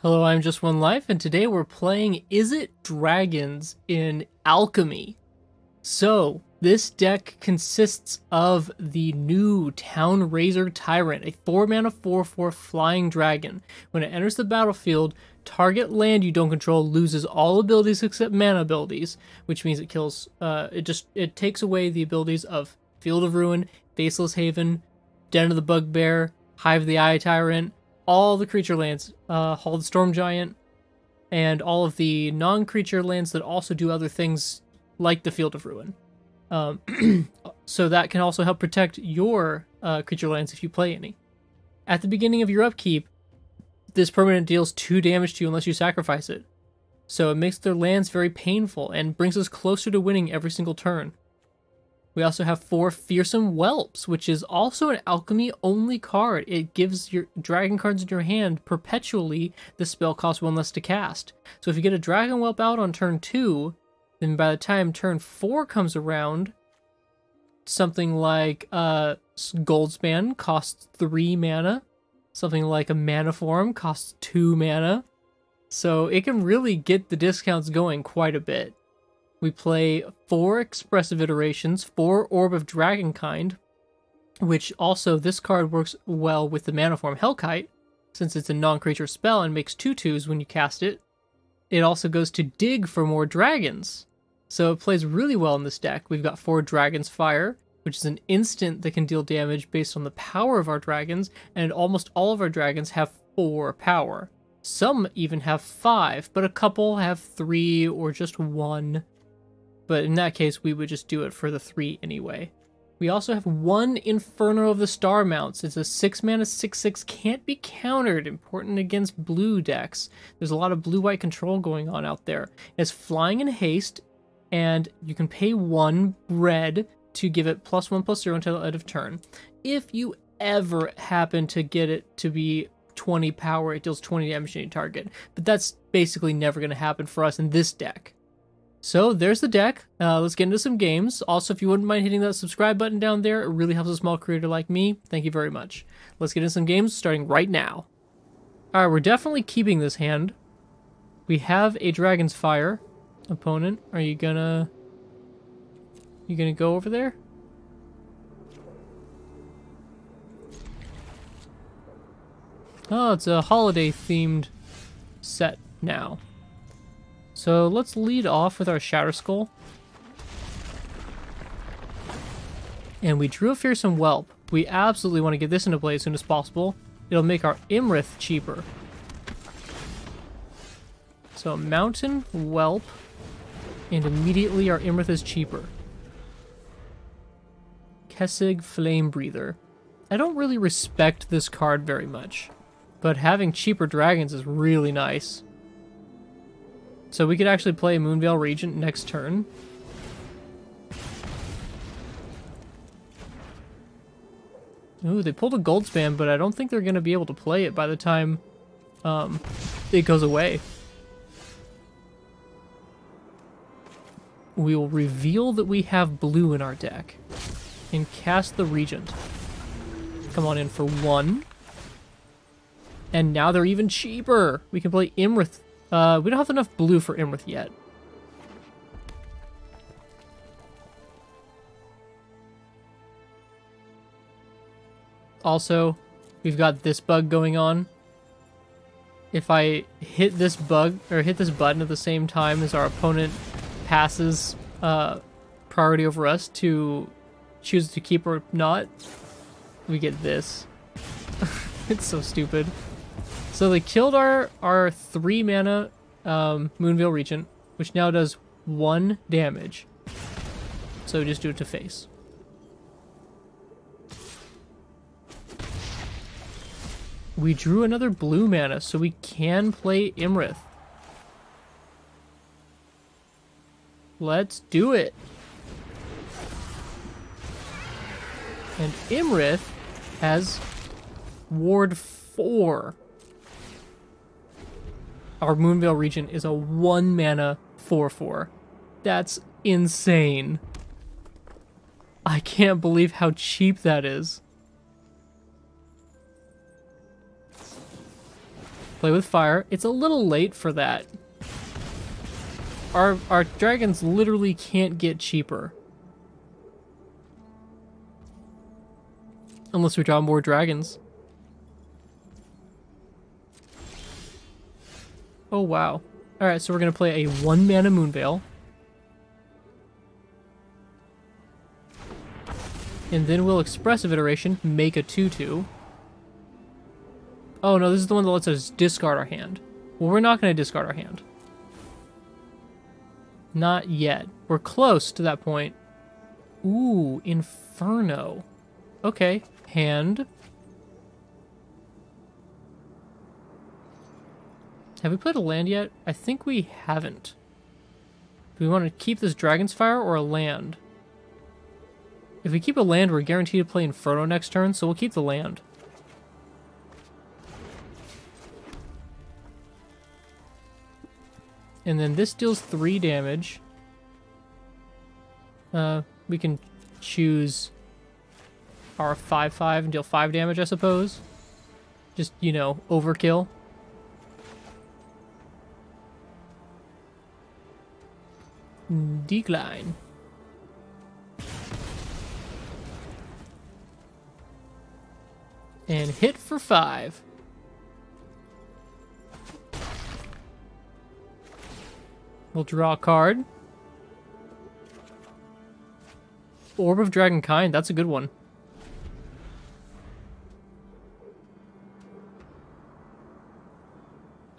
Hello, I'm Just One Life, and today we're playing Is It Dragons in Alchemy. So, this deck consists of the new Town Razor Tyrant, a 4-mana 4/4 flying dragon. When it enters the battlefield, target land you don't control loses all abilities except mana abilities, which means it kills, it takes away the abilities of Field of Ruin, Faceless Haven, Den of the Bugbear, Hive the Eye Tyrant, all the creature lands, Hall of the Storm Giant, and all of the non-creature lands that also do other things like the Field of Ruin. So that can also help protect your creature lands if you play any. At the beginning of your upkeep, this permanent deals 2 damage to you unless you sacrifice it. So it makes their lands very painful and brings us closer to winning every single turn. We also have 4 Fearsome Whelps, which is also an alchemy-only card. It gives your dragon cards in your hand perpetually. The spell costs 1 less to cast. So if you get a Dragon Whelp out on turn 2, then by the time turn 4 comes around, something like Goldspan costs 3 mana. Something like a Mana Form costs 2 mana. So it can really get the discounts going quite a bit. We play 4 Expressive Iterations, 4 Orb of Dragonkind, which also this card works well with the mana form Hellkite, since it's a non-creature spell and makes 2/2s when you cast it. It also goes to dig for more dragons, so it plays really well in this deck. We've got 4 Dragon's Fire, which is an instant that can deal damage based on the power of our dragons, and almost all of our dragons have 4 power. Some even have 5, but a couple have 3 or just 1. But in that case, we would just do it for the 3 anyway. We also have 1 Inferno of the Star Mounts. It's a 6-mana 6/6, can't be countered, important against blue decks. There's a lot of blue-white control going on out there. It's flying in haste, and you can pay 1 red to give it +1/+0 until the end of turn. If you ever happen to get it to be 20 power, it deals 20 damage to any target. But that's basically never going to happen for us in this deck. So there's the deck. Let's get into some games. Also, if you wouldn't mind hitting that subscribe button down there, it really helps a small creator like me. Thank you very much. Let's get into some games starting right now. Alright, we're definitely keeping this hand. We have a Dragon's Fire opponent. Are you gonna... You gonna go over there? Oh, it's a holiday-themed set now. So let's lead off with our Shatter Skull. And we drew a Fearsome Whelp. We absolutely want to get this into play as soon as possible. It'll make our Imrith cheaper. So Mountain Whelp, and immediately our Imrith is cheaper. Kessig Flame Breather. I don't really respect this card very much, but having cheaper dragons is really nice. So we could actually play Moonveil Regent next turn. Ooh, they pulled a Goldspan, but I don't think they're going to be able to play it by the time it goes away. We will reveal that we have blue in our deck and cast the Regent. Come on in for 1. And now they're even cheaper. We can play Imrith. We don't have enough blue for Imrith yet. Also, we've got this bug going on. If I hit this bug, or hit this button at the same time as our opponent passes priority over us to choose to keep or not, we get this. It's so stupid. So they killed our 3-mana Moonveil Regent, which now does 1 damage. So just do it to face. We drew another blue mana, so we can play Imrith. Let's do it. And Imrith has Ward 4. Our Moonveil Regent is a 1-mana 4/4. That's insane. I can't believe how cheap that is. Play with fire. It's a little late for that. Our dragons literally can't get cheaper. Unless we draw more dragons. Oh, wow. Alright, so we're going to play a 1-mana Moonveil. And then we'll Expressive Iteration, make a 2/2. Oh no, this is the one that lets us discard our hand. Well, we're not going to discard our hand. Not yet. We're close to that point. Ooh, Inferno. Okay, hand. Have we played a land yet? I think we haven't. Do we want to keep this Dragon's Fire or a land? If we keep a land, we're guaranteed to play Inferno next turn, so we'll keep the land. And then this deals 3 damage. We can choose our 5/5 and deal 5 damage, I suppose. Just, you know, overkill. Decline. And hit for 5. We'll draw a card. Orb of Dragonkind, that's a good one.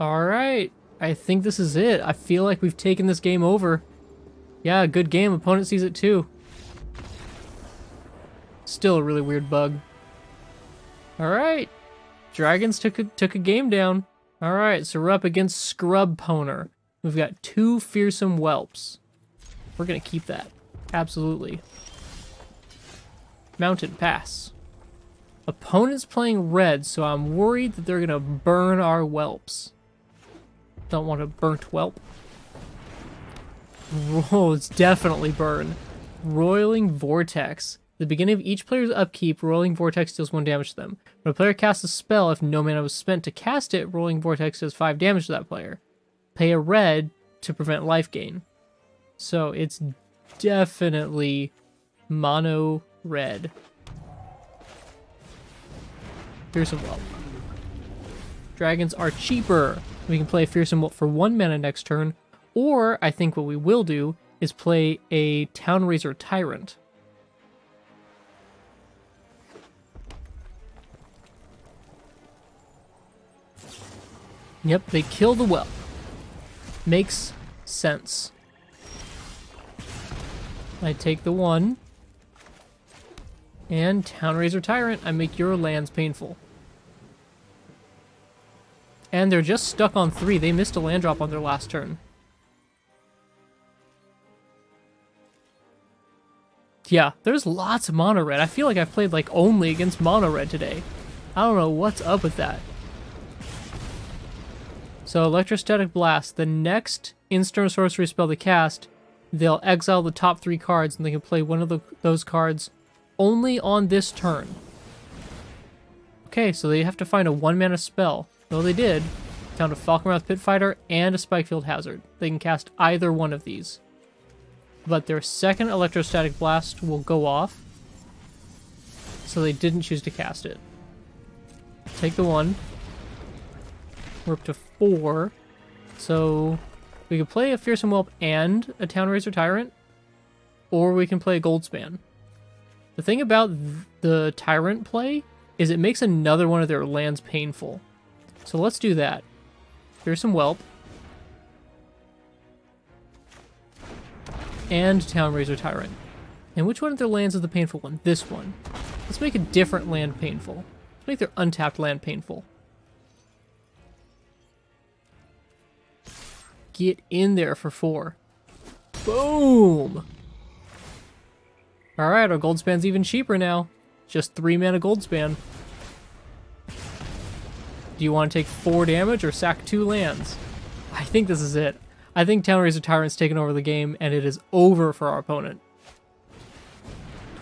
Alright, I think this is it. I feel like we've taken this game over. Yeah, good game. Opponent sees it too. Still a really weird bug. Alright. Dragons took a game down. Alright, so we're up against Scrub Poner. We've got 2 Fearsome Whelps. We're gonna keep that. Absolutely. Mountain Pass. Opponent's playing red, so I'm worried that they're gonna burn our whelps. Don't want a burnt whelp. Oh, it's definitely burn. Roiling Vortex. At the beginning of each player's upkeep, Roiling Vortex deals 1 damage to them. When a player casts a spell, if no mana was spent to cast it, Roiling Vortex does 5 damage to that player. Pay a red to prevent life gain. So it's definitely mono red. Fearsome Whelp. Dragons are cheaper. We can play Fearsome Whelp for 1 mana next turn, or I think what we will do is play a Townraiser Tyrant. Yep, they kill the whelp. Makes sense. I take the 1. And Townraiser Tyrant, I make your lands painful. And they're just stuck on 3. They missed a land drop on their last turn. Yeah, there's lots of mono red. I feel like I've played like only against mono red today. I don't know what's up with that. So Electrostatic Blast, the next instant or sorcery spell they cast, they'll exile the top 3 cards and they can play one of those cards only on this turn. Okay, so they have to find a 1-mana spell. Well, they did. Found a Falkenrath Pitfighter and a Spikefield Hazard. They can cast either one of these. But their second Electrostatic Blast will go off. So they didn't choose to cast it. Take the 1. We're up to 4. So we could play a Fearsome Whelp and a Townraiser Tyrant. Or we can play a Goldspan. The thing about the Tyrant play is it makes another one of their lands painful. So let's do that. Fearsome Whelp. And Townraiser Tyrant. And which one of their lands is the painful one? This one. Let's make a different land painful. Let's make their untapped land painful. Get in there for 4. Boom! Alright, our Goldspan's even cheaper now. Just 3 mana Goldspan. Do you want to take 4 damage or sack 2 lands? I think this is it. I think Townraiser Tyrant's taken over the game, and it is over for our opponent.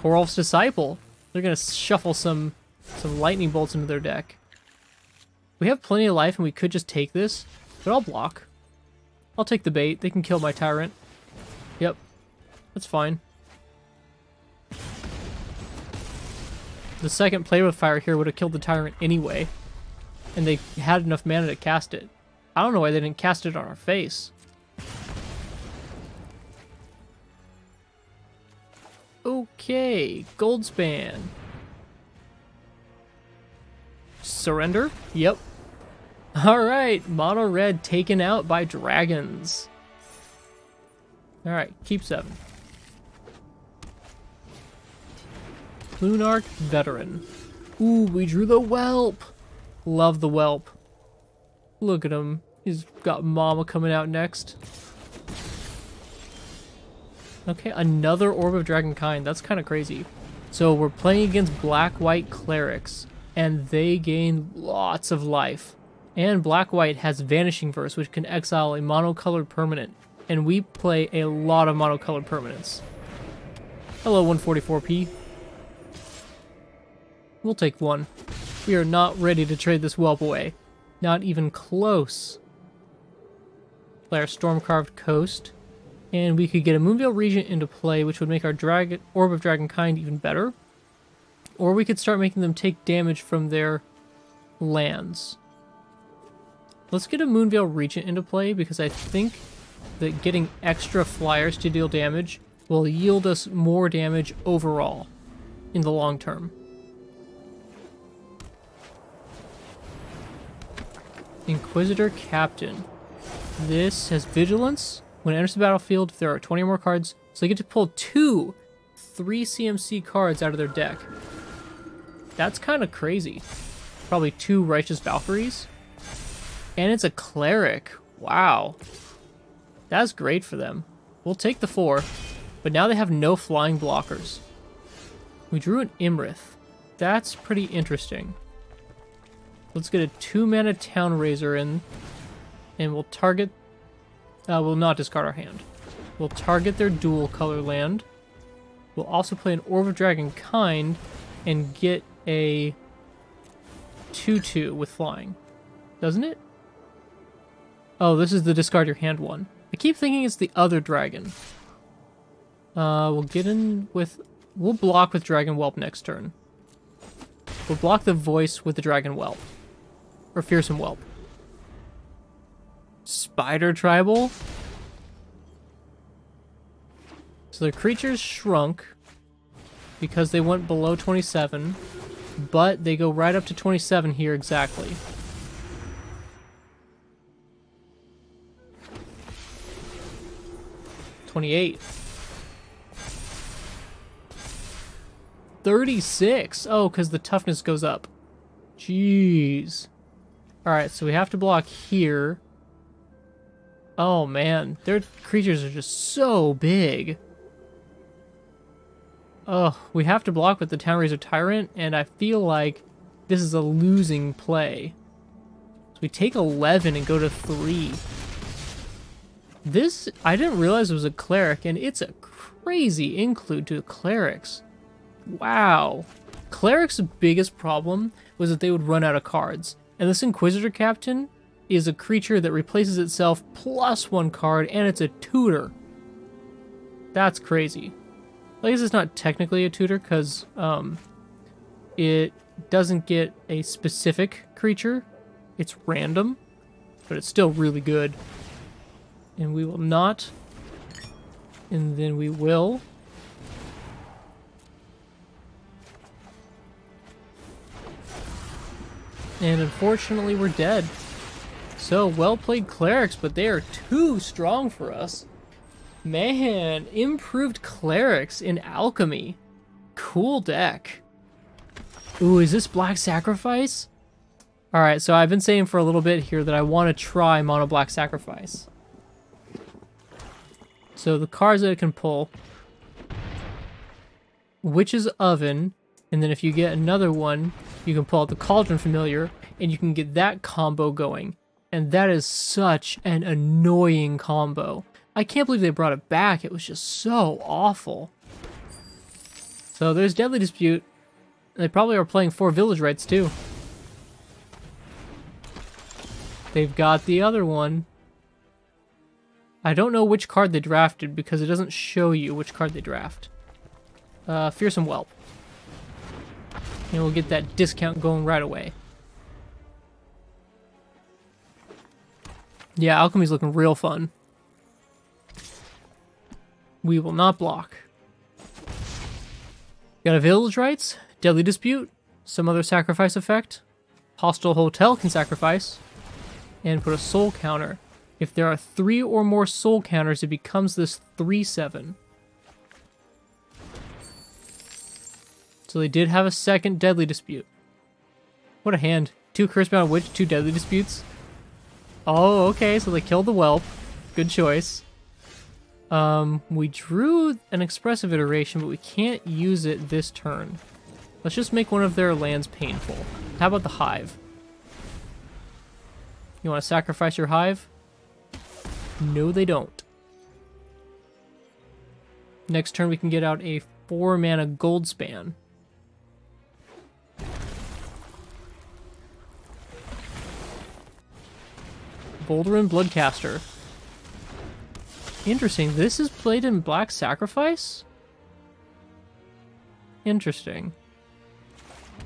Torolf's Disciple. They're going to shuffle some lightning bolts into their deck. We have plenty of life and we could just take this, but I'll block. I'll take the bait. They can kill my tyrant. Yep. That's fine. The second play with fire here would have killed the tyrant anyway. And they had enough mana to cast it. I don't know why they didn't cast it on our face. Okay, Goldspan. Surrender? Yep. Alright, mono red taken out by dragons. Alright, keep 7. Lunarch Veteran. Ooh, we drew the whelp. Love the whelp. Look at him. He's got Mama coming out next. Okay, another Orb of Dragonkind. That's kind of crazy. So we're playing against black-white Clerics, and they gain lots of life. And black-white has Vanishing Verse, which can exile a monocolored permanent. And we play a lot of monocolored permanents. Hello, 144p. We'll take 1. We are not ready to trade this whelp away. Not even close. Play our Storm-Carved Coast. And we could get a Moonveil Regent into play, which would make our Orb of Dragonkind even better. Or we could start making them take damage from their lands. Let's get a Moonveil Regent into play, because I think that getting extra flyers to deal damage will yield us more damage overall in the long term. Inquisitor Captain. This has Vigilance. When it enters the battlefield, if there are 20 or more cards, so they get to pull 2 3 CMC cards out of their deck. That's kind of crazy. Probably 2 Righteous Valkyries. And it's a Cleric. Wow. That's great for them. We'll take the 4, but now they have no flying blockers. We drew an Imrith. That's pretty interesting. Let's get a 2-mana Town Razor in, and we'll target... we'll not discard our hand. We'll target their dual color land. We'll also play an Orb of Dragonkind and get a 2/2 with flying. Doesn't it? Oh, this is the discard your hand one. I keep thinking it's the other dragon. We'll get in with... We'll block with Dragon Whelp next turn. We'll block the voice with the Dragon Whelp. Or Fearsome Whelp. Spider Tribal. So their creatures shrunk because they went below 27, but they go right up to 27 here exactly. $28. 36. Oh, because the toughness goes up. Jeez. Alright, so we have to block here. Oh man, their creatures are just so big. Oh, we have to block with the Town Razor Tyrant, and I feel like this is a losing play. So we take 11 and go to 3. This, I didn't realize it was a Cleric, and it's a crazy include to Clerics. Wow. Cleric's biggest problem was that they would run out of cards. And this Inquisitor Captain is a creature that replaces itself plus 1 card, and it's a tutor. That's crazy. I guess it's not technically a tutor, because it doesn't get a specific creature. It's random, but it's still really good. And we will not. And then we will. And unfortunately, we're dead. So, well played Clerics, but they are too strong for us. Man, improved Clerics in Alchemy. Cool deck. Ooh, is this Black Sacrifice? Alright, so I've been saying for a little bit here that I want to try Mono Black Sacrifice. So the cards that it can pull. Witch's Oven, and then if you get another one, you can pull out the Cauldron Familiar, and you can get that combo going. And that is such an annoying combo. I can't believe they brought it back. It was just so awful. So there's Deadly Dispute. They probably are playing 4 Village Rites too. They've got the other one. I don't know which card they drafted because it doesn't show you which card they draft. Fearsome Whelp. And we'll get that discount going right away. Yeah, Alchemy's looking real fun. We will not block. Got a Village Rites, Deadly Dispute, some other sacrifice effect. Hostile Hotel can sacrifice. And put a soul counter. If there are 3 or more soul counters, it becomes this 3/7. So they did have a second Deadly Dispute. What a hand. 2 Curse-Bound Witch, 2 Deadly Disputes. Oh, okay, so they killed the Whelp. Good choice. We drew an Expressive Iteration, but we can't use it this turn. Let's just make one of their lands painful. How about the Hive? You want to sacrifice your Hive? No, they don't. Next turn, we can get out a 4-mana Goldspan. Bolderin Bloodcaster. Interesting. This is played in Black Sacrifice? Interesting.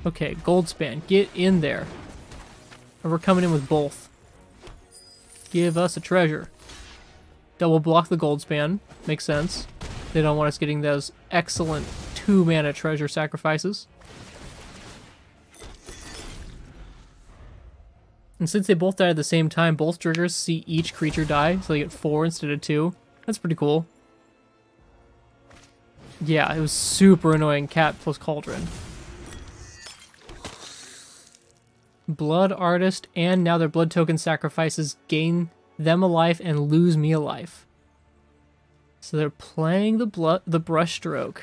Okay, Goldspan. Get in there. And we're coming in with both. Give us a treasure. Double block the Goldspan. Makes sense. They don't want us getting those excellent 2-mana treasure sacrifices. And since they both died at the same time, both triggers see each creature die, so they get 4 instead of 2. That's pretty cool. Yeah, it was super annoying. Cat plus Cauldron. Blood Artist, and now their blood token sacrifices gain them a life and lose me a life. So they're playing the Brushstroke.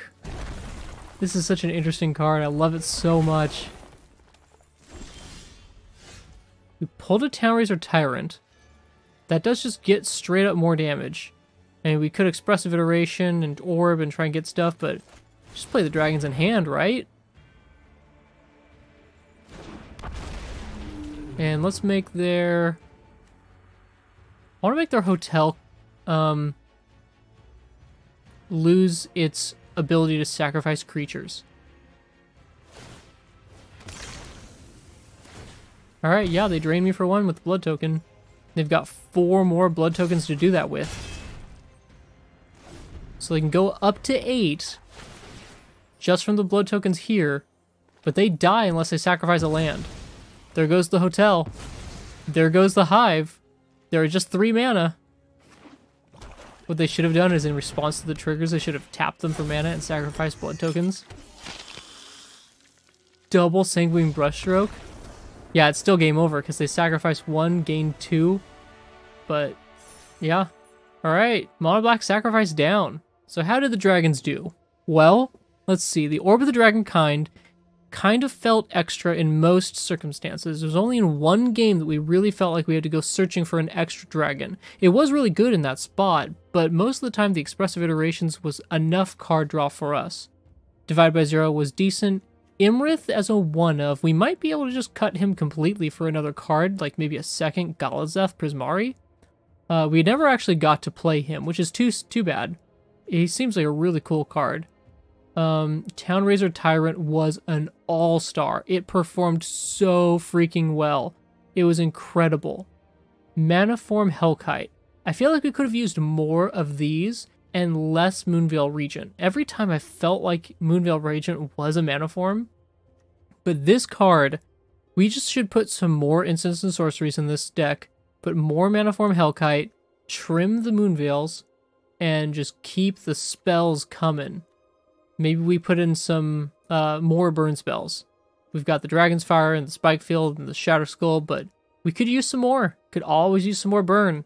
This is such an interesting card. I love it so much. We pulled a Townraiser Tyrant. That does just get straight up more damage. And we could Expressive Iteration and Orb and try and get stuff, but just play the dragons in hand, right? And let's make their... I want to make their hotel lose its ability to sacrifice creatures. Alright, yeah, they drained me for 1 with the blood token. They've got 4 more blood tokens to do that with. So they can go up to 8 just from the blood tokens here, but they die unless they sacrifice a land. There goes the hotel. There goes the Hive. There are just 3 mana. What they should have done is in response to the triggers, they should have tapped them for mana and sacrificed blood tokens. Double Sanguine Brushstroke. Yeah, it's still game over because they sacrificed 1, gained 2. But, yeah. Alright, Mono Black sacrifice down. So how did the dragons do? Well, let's see. The Orb of the Dragon kind of felt extra in most circumstances. It was only in 1 game that we really felt like we had to go searching for an extra dragon. It was really good in that spot, but most of the time the Expressive Iterations was enough card draw for us. Divide by 0 was decent. Imrith as a 1-of, we might be able to just cut him completely for another card, like maybe a second Galazeth Prismari. We never actually got to play him, which is too bad. He seems like a really cool card. Townraiser Tyrant was an all-star. It performed so freaking well. It was incredible. Manaform Hellkite. I feel like we could have used more of these and less Moonveil Regent. Every time I felt like Moonveil Regent was a Manaform. But this card, we just should put some more instants and sorceries in this deck, put more Manaform Hellkite, trim the Moonveils, and just keep the spells coming. Maybe we put in some more burn spells. We've got the Dragon's Fire and the Spike Field and the Shatter Skull, but we could use some more. Could always use some more burn.